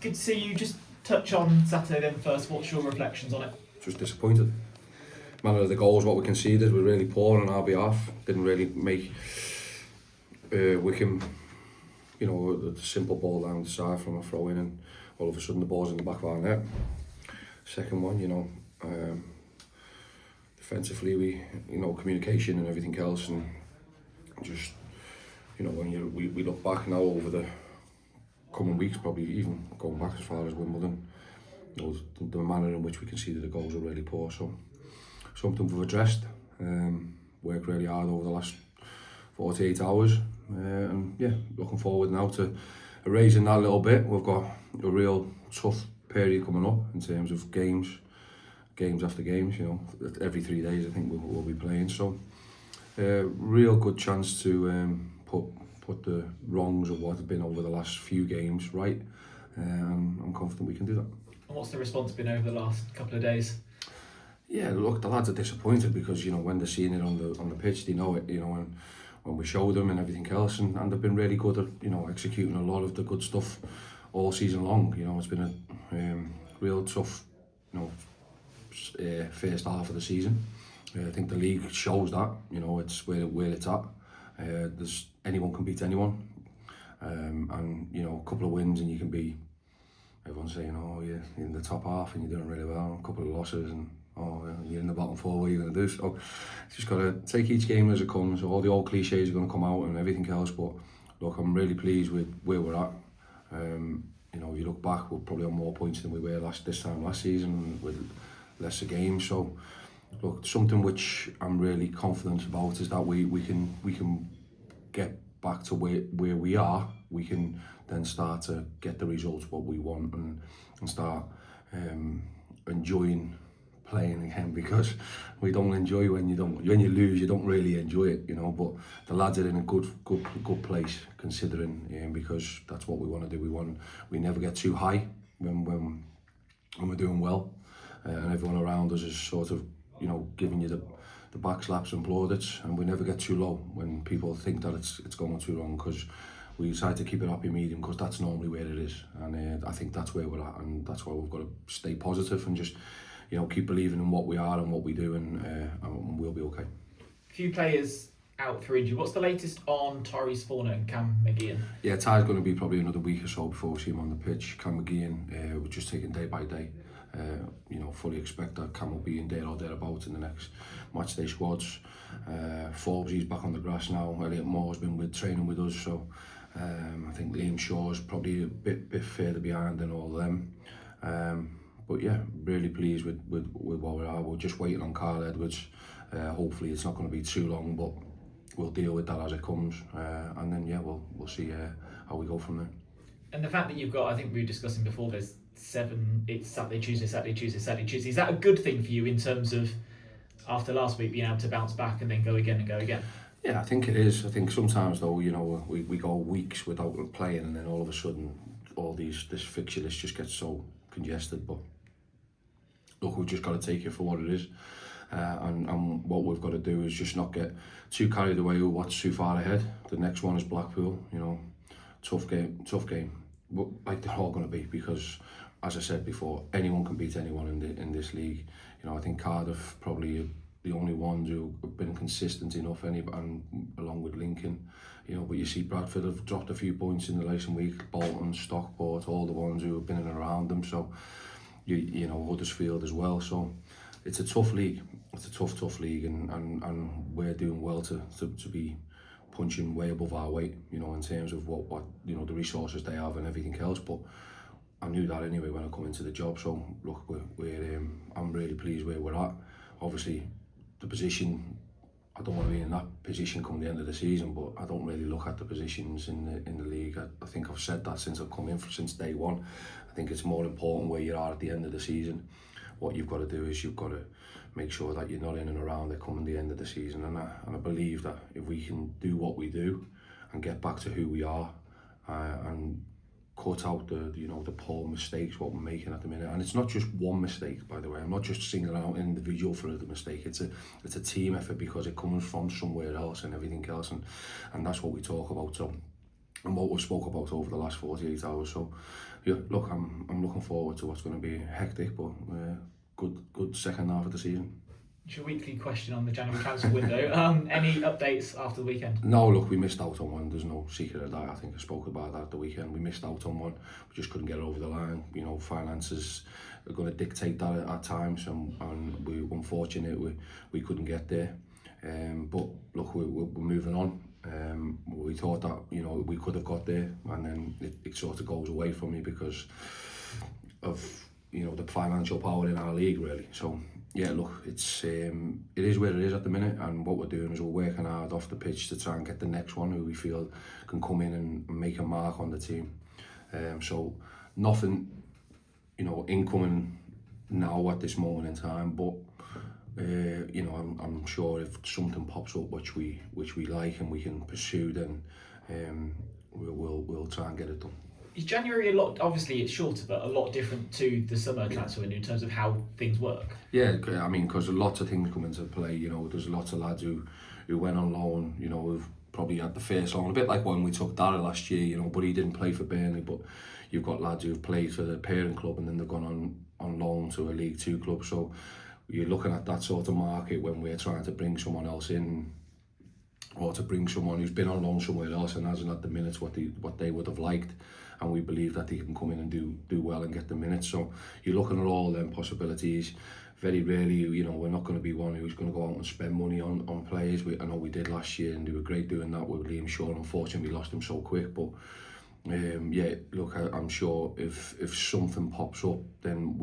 good to see you. Just touch on Saturday then first. What's your reflections on it? Just disappointed. Manner of the goals, what we conceded, were really poor on our behalf. Didn't really make Wickham, the simple ball down the side from a throw in, and all of a sudden the ball's in the back of our net. Second one, defensively we, communication and everything else, and just, when we look back now over the coming weeks, probably even going back as far as Wimbledon, the manner in which we conceded the goals were really poor. So something we've addressed. Worked really hard over the last 48 hours, and yeah, looking forward now to erasing that a little bit. We've got a real tough period coming up in terms of games after games. Every 3 days I think we'll be playing. So real good chance to put the wrongs of what have been over the last few games right. I'm confident we can do that. And what's the response been over the last couple of days? Yeah, look, the lads are disappointed because when they're seeing it on the pitch, they know it. And when we show them and everything else, and they've been really good at executing a lot of the good stuff all season long. It's been a real tough first half of the season. I think the league shows that. It's where it's at. Anyone can beat anyone, and a couple of wins and you can be. Everyone's saying, oh, you're in the top half and you're doing really well. A couple of losses and you're in the bottom four. What are you going to do? So just got to take each game as it comes. All the old cliches are going to come out and everything else. But look, I'm really pleased with where we're at. If you look back, we're probably on more points than we were this time last season with lesser games. So look, something which I'm really confident about is that we can get back to where we are. We can then start to get the results what we want and start enjoying playing again, because we don't enjoy when you lose. You don't really enjoy it, but the lads are in a good place considering, because that's what we want to do. We never get too high when we're doing well, and everyone around us is sort of giving you the back slaps and plaudits, and we never get too low when people think that it's going too wrong, because we decide to keep it happy medium, because that's normally where it is, and I think that's where we're at, and that's why we've got to stay positive and just keep believing in what we are and what we do, and we'll be okay. A few players out for injury. What's the latest on Tyrese Forner and Cam McGeehan? Yeah, Ty's going to be probably another week or so before we see him on the pitch. Cam McGeehan, we're just taking day by day. Fully expect that Cam will be in there or thereabouts in the next match day squads. Forbes, he's back on the grass now. Elliot Moore's been training with us, so I think Liam Shaw's probably a bit further behind than all of them. But yeah, really pleased with where we are. We're just waiting on Carl Edwards. Hopefully it's not going to be too long, but we'll deal with that as it comes. And then yeah, we'll see how we go from there. And the fact that you've got, I think we were discussing before, there's 7, it's Saturday, Tuesday, Saturday, Tuesday, Saturday, Tuesday. Is that a good thing for you in terms of, after last week, being able to bounce back and then go again and go again? Yeah, I think it is. I think sometimes though, we go weeks without playing, and then all of a sudden, this fixture list just gets so congested. But look, we've just got to take it for what it is, and what we've got to do is just not get too carried away with what's too far ahead. The next one is Blackpool. Tough game. But like they're all going to be, because as I said before, anyone can beat anyone in this league. I think Cardiff probably the only ones who have been consistent enough, and along with Lincoln, but you see Bradford have dropped a few points in the recent week, Bolton, Stockport, all the ones who have been in and around them. So Huddersfield as well. So it's a tough league. It's a tough league, and we're doing well to be punching way above our weight, in terms of what the resources they have and everything else. But I knew that anyway when I come into the job. So look, I'm really pleased where we're at. Obviously, the position, I don't want to be in that position come the end of the season, but I don't really look at the positions in the league. I think I've said that since I've come in, since day one. I think it's more important where you are at the end of the season. What you've got to do is you've got to make sure that you're not in and around it coming the end of the season. And I believe that if we can do what we do and get back to who we are, and cut out the poor mistakes what we're making at the minute. And it's not just one mistake, by the way. I'm not just singling out an individual for the mistake. It's a team effort, because it comes from somewhere else and everything else, and that's what we talk about. So, and what we spoke about over the last 48 hours. So, yeah, look, I'm looking forward to what's going to be hectic, but good second half of the season. It's your weekly question on the January transfer window. Any updates after the weekend? No, look, we missed out on one. There's no secret of that. I think I spoke about that at the weekend. We missed out on one. We just couldn't get it over the line. You know, finances are going to dictate that at times, and we unfortunately we couldn't get there. But look, we're moving on. We thought that, you know, we could have got there, and then it sort of goes away from me because of, you know, the financial power in our league, really. So yeah, look, it is where it is at the minute, and what we're doing is we're working hard off the pitch to try and get the next one who we feel can come in and make a mark on the team. So nothing, you know, incoming now at this moment in time, but you know, I'm sure if something pops up which we like and we can pursue, then we'll try and get it done. Is January a lot? Obviously, it's shorter, but a lot different to the summer transfer window in terms of how things work. Yeah, I mean, because lots of things come into play. You know, there's lots of lads who went on loan. You know, who've probably had the first loan, a bit like when we took Dara last year. You know, but he didn't play for Burnley. But you've got lads who've played for the parent club and then they've gone on loan to a League Two club. So you're looking at that sort of market when we're trying to bring someone else in, or to bring someone who's been on loan somewhere else and hasn't had the minutes what they would have liked, and we believe that they can come in and do well and get the minutes. So you're looking at all them possibilities. Very rarely, you know, we're not going to be one who's going to go out and spend money on players. I know we did last year and they were great doing that with Liam Shaw. Unfortunately, we lost him so quick, but yeah, look, I'm sure if something pops up, then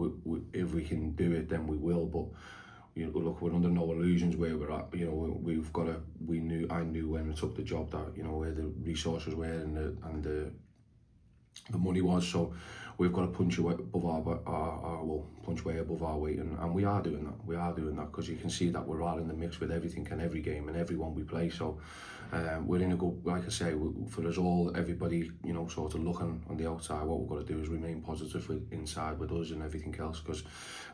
if we can do it, then we will. But you know, look, we're under no illusions where we're at. You know, I knew when I took the job that, you know, where the resources were and the money was. So we've got to punch way above punch way above our weight, and we are doing that. We are doing that because you can see that we're right in the mix with everything and every game and everyone we play. So we're in a good, like I say, for us all, everybody, you know, sort of looking on the outside. What we've got to do is remain positive inside with us and everything else, because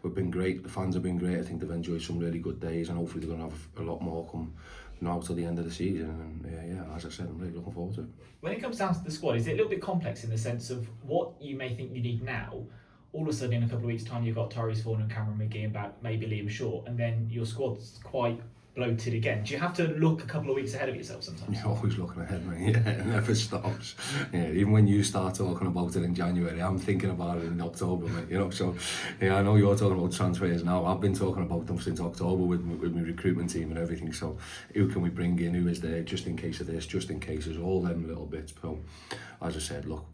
we've been great. The fans have been great. I think they've enjoyed some really good days, and hopefully they're going to have a lot more come now till the end of the season. And yeah, as I said, I'm really looking forward to it. When it comes down to the squad, is it a little bit complex in the sense of what you may think you need now? All of a sudden, in a couple of weeks' time, you've got Tyrese Vaughan and Cameron McGee and back, maybe Liam Shaw, and then your squad's quite bloated again. Do you have to look a couple of weeks ahead of yourself sometimes? You're always looking ahead, mate. Yeah, it never stops. Yeah, even when you start talking about it in January, I'm thinking about it in October, mate. You know, so yeah, I know you're talking about transfers now. I've been talking about them since October with my recruitment team and everything. So who can we bring in? Who is there? Just in case of this, just in case of all them little bits. So as I said, look,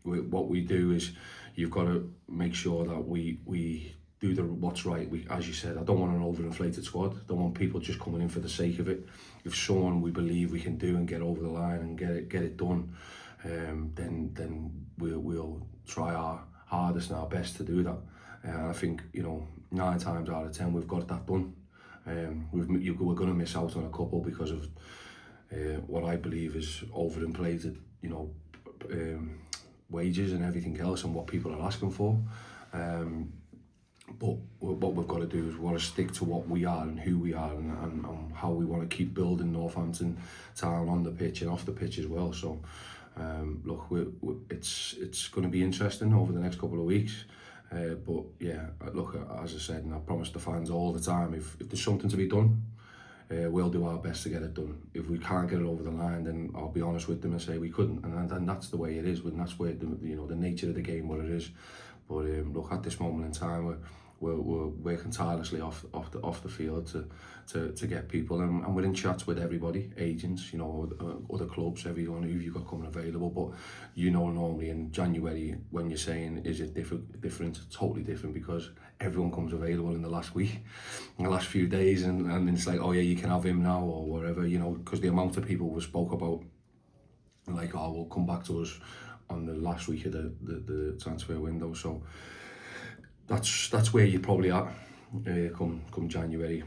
what we do is you've got to make sure that we do what's right. As you said, I don't want an overinflated squad. I don't want people just coming in for the sake of it. If someone we believe we can do and get over the line and get it done, then we'll try our hardest and our best to do that. And I think, you know, 9 times out of 10 we've got that done. We're going to miss out on a couple because of what I believe is overinflated, you know, wages and everything else and what people are asking for. But what we've got to do is we want to stick to what we are and who we are and how we want to keep building Northampton Town on the pitch and off the pitch as well. So look, it's going to be interesting over the next couple of weeks. But yeah, look, as I said, and I promise the fans all the time, if there's something to be done, we'll do our best to get it done. If we can't get it over the line, then I'll be honest with them and say we couldn't, and that's the way it is. And that's where the nature of the game, what it is. But look, at this moment in time, we're working tirelessly off the field to get people, and we're in chats with everybody, agents, you know, other clubs, everyone who you've got coming available. But you know, normally in January, when you're saying is it different, totally different, because everyone comes available in the last week, in the last few days, and it's like, oh yeah, you can have him now or whatever, you know, because the amount of people we spoke about, like, oh, will come back to us on the last week of the transfer window. So that's where you're probably at come January.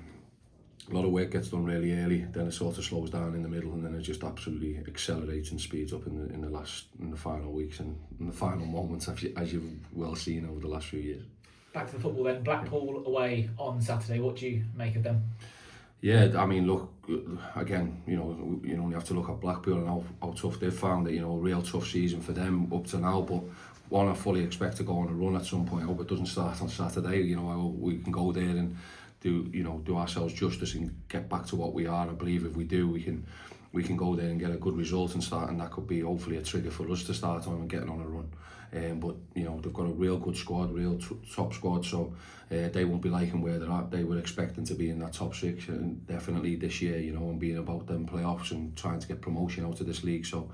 A lot of work gets done really early, then it sort of slows down in the middle, and then it just absolutely accelerates and speeds up in the final weeks and in the final moments, as you've well seen over the last few years. Back to the football then. Blackpool away on Saturday. What do you make of them? Yeah, I mean, look, again, you know, you only have to look at Blackpool and how tough they've found it. You know, a real tough season for them up to now, but I fully expect to go on a run at some point. I hope it doesn't start on Saturday. You know, I hope we can go there and do ourselves justice and get back to what we are. I believe if we do, we can go there and get a good result and start, and that could be hopefully a trigger for us to start on and getting on a run. But you know, they've got a real good squad, real top squad, so they won't be liking where they're at. They were expecting to be in that top 6, and definitely this year, you know, and being about them playoffs and trying to get promotion out of this league. So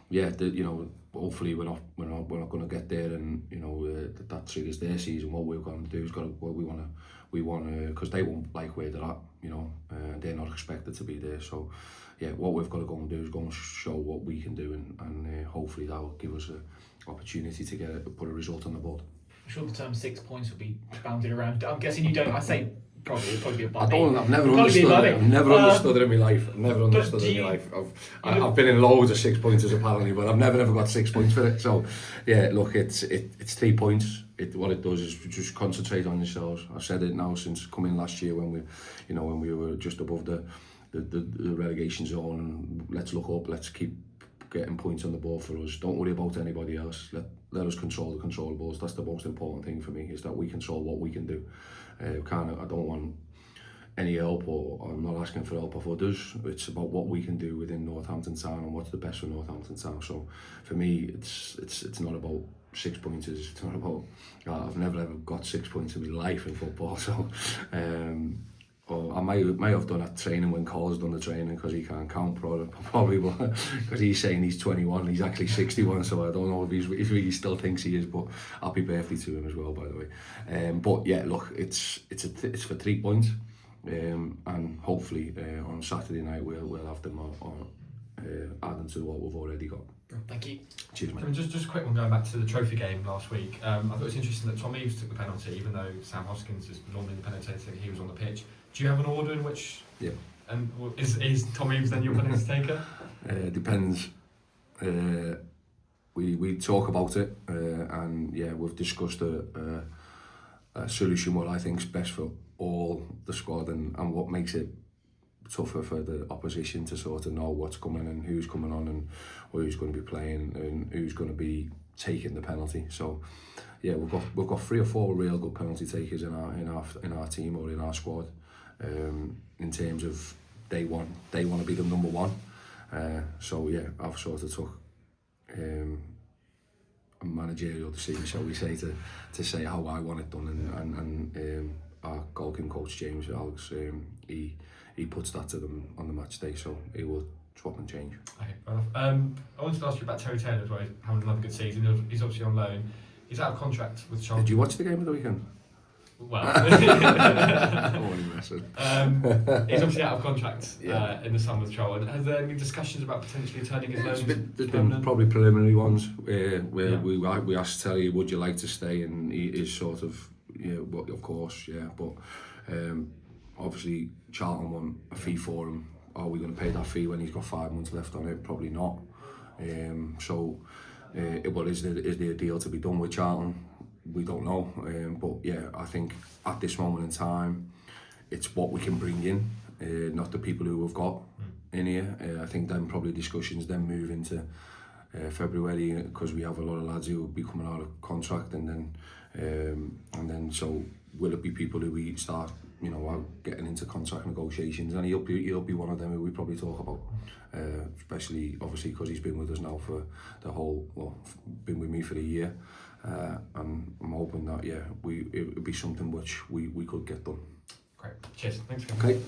yeah, you know, hopefully we're not going to get there, and you know that triggers their season. What we're going to do is we want to because they won't like where they're at, you know, they're not expected to be there. So yeah, what we've got to go and do is go and show what we can do, and hopefully that will give us an opportunity to put a result on the board. I'm sure the term 6 points will be bounded around. I'm guessing you don't. I say probably it'll probably be a I've never understood it. I've never understood it in my life. I've never understood it in my life. I've been in loads of 6 pointers apparently, but I've never got 6 points for it. So yeah, look, it's 3 points. What it does is just concentrate on yourselves. I've said it now since coming last year when we were just above the relegation zone, and let's look up. Let's keep getting points on the board for us. Don't worry about anybody else. Let us control the controllables. That's the most important thing for me, is that we control what we can do. I don't want any help, or I'm not asking for help of others. It's about what we can do within Northampton Town and what's the best for Northampton Town. So for me, it's not about 6 pointers. It's not about I've never ever got 6 points in my life in football. So or I may have done that training when Cole's done the training, because he can't count probably, but because he's saying he's 21, he's actually 61, so I don't know if he still thinks he is. But happy birthday to him as well, by the way. But yeah, look, it's for 3 points, and hopefully on Saturday night we'll have them adding to what we've already got. Thank you. Cheers, mate. Just a quick one going back to the trophy game last week. I thought it was interesting that Tom Eaves took the penalty, even though Sam Hoskins is normally the penalty taker. He was on the pitch. Do you have an order in which? Yeah. And is Tom Eaves then your penalty taker? Depends. We talk about it, and yeah, we've discussed a solution what I think is best for all the squad, and what makes it tougher for the opposition to sort of know what's coming and who's coming on and who's going to be playing and who's going to be taking the penalty. So yeah, we've got 3 or 4 real good penalty takers in our team or in our squad. In terms of they want to be the number one. So yeah, I've sort of took a managerial decision, shall we say, to say how I want it done, and our goalkeeping coach James Alex, he puts that to them on the match day, so he will swap and change. Okay, fair enough. I wanted to ask you about Terry Taylor as well. He's having another good season. He's obviously on loan. He's out of contract with Charlton. Did you watch the game of the weekend? Well, he's obviously out of contract in the summer with Charlton. Has there been discussions about potentially turning his loan? There's been probably preliminary ones where we asked Terry, would you like to stay, and he is sort of, well, of course, yeah, but obviously Charlton want a fee for him. Are we going to pay that fee when he's got 5 months left on it? Probably not. So is there a deal to be done with Charlton? We don't know, but yeah, I think at this moment in time, it's what we can bring in, not the people who we've got in here. I think then probably discussions then move into February, because we have a lot of lads who will be coming out of contract, and then so will it be people who we start, getting into contract negotiations, and he'll be one of them who we probably talk about, especially obviously because he's been with us now for been with me for a year. And I'm hoping that it would be something which we could get done. Great. Cheers. Thanks. Okay.